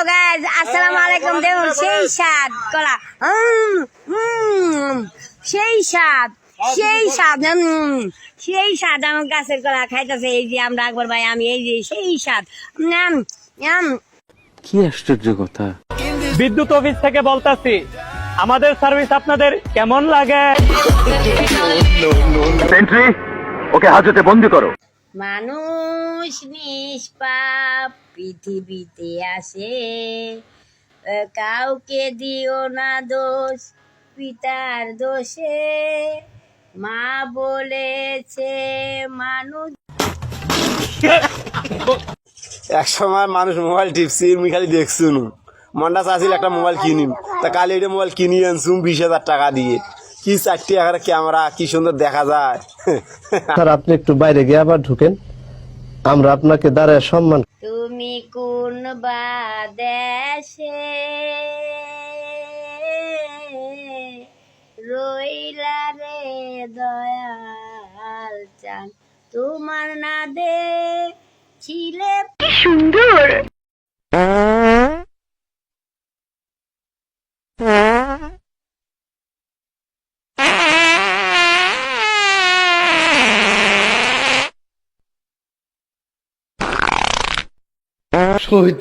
Guys, আসসালামু আলাইকুম। দেখুন সেই স্বাদ কলা, সেই স্বাদ, সেই স্বাদ, সেই স্বাদ আমার গাছের কলা খাইতেছে। এই যে আমরা আকবর ভাই, আমি এই যে সেই স্বাদ। কি আশ্চর্য কথা। বিদ্যুৎ অফিস থেকে বলতাছি, আমাদের সার্ভিস আপনাদের কেমন লাগে? সেন্ট্রি, ওকে হাজতে বন্দি করো। মানুষ নিষ্পাপ পৃথিবীতে আসে, কাউকে দিও না দোষ পিতার দোষে। মা বলেছে মানুষ। এক সময় মানুষ মোবাইল টিপছি, আমি খালি দেখছুন মনটা চাচ্ছিল একটা মোবাইল কিনিম, তা কালি এটা মোবাইল কিনি আনছুম 20,000 টাকা দিয়ে। কি 4টি টাকার ক্যামেরা, কি সুন্দর দেখা যায়। স্যার আপনি একটু বাইরে গিয়ে আবার ঢুকেন, আমরা আপনাকে দাঁড়ায় সম্মান। তুমি কোন বা দেশে রইলা রে দয়াল চান, তোমার না দে ছিলে সুন্দর। শহীদ